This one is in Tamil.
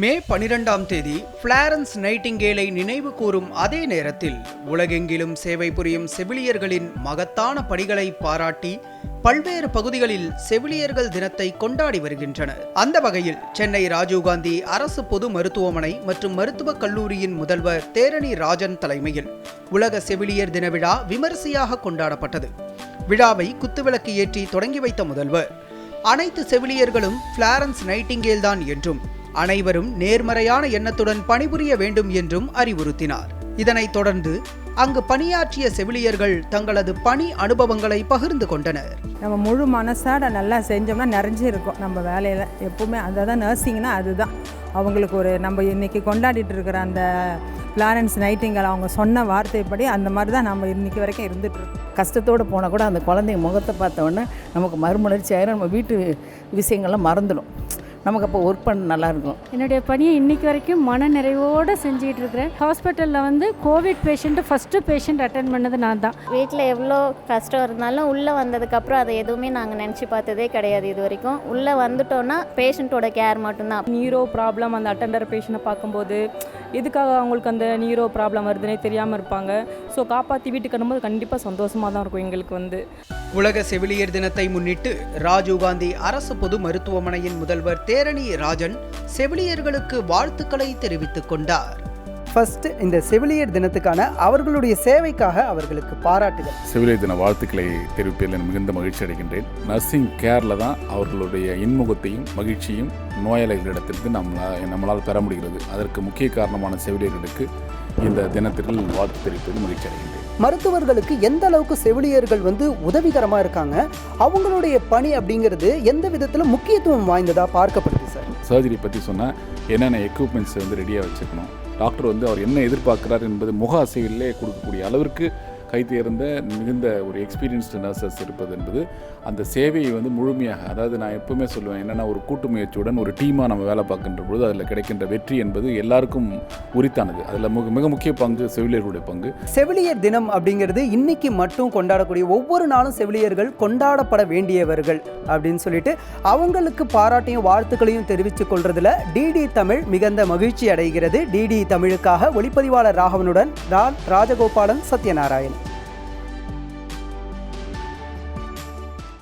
மே 12ஆம் தேதி ஃபிளாரன்ஸ் நைட்டிங்கேலை நினைவு கூறும் அதே நேரத்தில் உலகெங்கிலும் சேவை புரியும் செவிலியர்களின் மகத்தான பணிகளை பாராட்டி பல்வேறு பகுதிகளில் செவிலியர்கள் தினத்தை கொண்டாடி வருகின்றனர். அந்த வகையில் சென்னை ராஜீவ்காந்தி அரசு பொது மருத்துவமனை மற்றும் மருத்துவக் கல்லூரியின் முதல்வர் தேரணி ராஜன் தலைமையில் உலக செவிலியர் தின விழா விமரிசையாக கொண்டாடப்பட்டது. விழாவை குத்துவிளக்கு ஏற்றி தொடங்கி வைத்த முதல்வர், அனைத்து செவிலியர்களும் ஃபிளாரன்ஸ் நைட்டிங்கேல் தான் என்றும் அனைவரும் நேர்மறையான எண்ணத்துடன் பணிபுரிய வேண்டும் என்றும் அறிவுறுத்தினார். இதனைத் தொடர்ந்து அங்கு பணியாற்றிய செவிலியர்கள் தங்களது பணி அனுபவங்களை பகிர்ந்து கொண்டனர். நம்ம முழு மனசாட நல்லா செஞ்சோம்னா நிறைஞ்சு இருக்கும் நம்ம வேலையில். எப்பவுமே அதுதான் நர்சிங்னா அதுதான் அவங்களுக்கு ஒரு நம்ம இன்னைக்கு கொண்டாடிட்டு இருக்கிற அந்த ஃபிளாரன்ஸ் நைட்டிங்கேல் அவங்க சொன்ன வார்த்தைப்படி அந்த மாதிரி தான் நம்ம இன்னைக்கு வரைக்கும் இருந்துகிட்ருக்கோம். கஷ்டத்தோடு போனால் கூட அந்த குழந்தைங்க முகத்தை பார்த்தோன்னே நமக்கு மறுமலர்ச்சி ஆயிரும். நம்ம வீட்டு விஷயங்கள்லாம் மறந்துடும். நமக்கு அப்போ ஒர்க் பண்ண நல்லாயிருக்கும். என்னுடைய பணியை இன்றைக்கி வரைக்கும் மன நிறைவோடு செஞ்சுக்கிட்டு இருக்கிறேன். ஹாஸ்பிட்டலில் Covid patient first patient attend பண்ணது நான் தான். வீட்டில் எவ்வளோ கஷ்டம் இருந்தாலும் உள்ளே வந்ததுக்கப்புறம் அதை எதுவுமே நாங்கள் நினச்சி பார்த்ததே கிடையாது. இது வரைக்கும் உள்ளே வந்துட்டோன்னா பேஷண்ட்டோட கேர் மட்டும்தான். நீரோ ப்ராப்ளம் அந்த அட்டெண்டர் பேஷண்ட்டை பார்க்கும்போது எதுக்காக அவங்களுக்கு அந்த நீரோ ப்ராப்ளம் வருதுன்னே தெரியாமல் இருப்பாங்க. ஸோ காப்பாற்றி வீட்டுக்கு வரும்போது கண்டிப்பாக சந்தோஷமாக தான் இருக்கும் எங்களுக்கு. உலக செவிலியர் தினத்தை முன்னிட்டு ராஜீவ்காந்தி அரசு பொது மருத்துவமனையின் முதல்வர் தேரணி ராஜன் செவிலியர்களுக்கு வாழ்த்துக்களை தெரிவித்துக் கொண்டார். ஃபர்ஸ்ட் இந்த செவிலியர் தினத்துக்கான அவர்களுடைய சேவைக்காக அவர்களுக்கு பாராட்டுகள். செவிலியர் தின வாழ்த்துக்களை தெரிவிப்பதில் மிகுந்த மகிழ்ச்சி அடைகின்றேன். நர்சிங் கேரில் தான் அவர்களுடைய இன்முகத்தையும் மகிழ்ச்சியும் நோயாளிகளிடத்திற்கு நம்மளால் பெற முடிகிறது. அதற்கு முக்கிய காரணமான செவிலியர்களுக்கு இந்த தினத்தில் வாழ்த்து தெரிவிப்பதில் மகிழ்ச்சி அடைகின்றேன். மருத்துவர்களுக்கு எந்த அளவுக்கு செவிலியர்கள் உதவிகரமாக இருக்காங்க, அவங்களுடைய பணி அப்படிங்கிறது எந்த விதத்தில் முக்கியத்துவம் வாய்ந்ததாக பார்க்கப்படுது சார்? சர்ஜரி பற்றி சொன்னால் என்னென்ன எக்யூப்மெண்ட்ஸ் ரெடியாக வச்சுக்கணும், டாக்டர் அவர் என்ன எதிர்பார்க்குறார் என்பது முக அசைவிலே கொடுக்கக்கூடிய அளவிற்கு கைதேர்ந்த மிகுந்த ஒரு எக்ஸ்பீரியன்ஸ்டு நர்சஸ் இருப்பது என்பது அந்த சேவையை முழுமையாக, அதாவது நான் எப்பவுமே சொல்லுவேன் என்னென்னா, ஒரு கூட்டு முயற்சியுடன் ஒரு டீமாக நம்ம வேலை பார்க்கின்ற பொழுது அதில் கிடைக்கின்ற வெற்றி என்பது எல்லாருக்கும் உரித்தானது. அதில் மிக முக்கிய பங்கு செவிலியர்களுடைய பங்கு. செவிலியர் தினம் அப்படிங்கிறது இன்னைக்கு மட்டும் கொண்டாடக்கூடிய, ஒவ்வொரு நாளும் செவிலியர்கள் கொண்டாடப்பட வேண்டியவர்கள் அப்படின்னு சொல்லிட்டு அவங்களுக்கு பாராட்டையும் வாழ்த்துக்களையும் தெரிவித்துக் கொள்றதுல டிடி தமிழ் மிகுந்த மகிழ்ச்சி அடைகிறது. டிடி தமிழுக்காக ஒளிப்பதிவாளர் ராகவனுடன் நான் ராஜகோபாலன், சத்யநாராயணன்.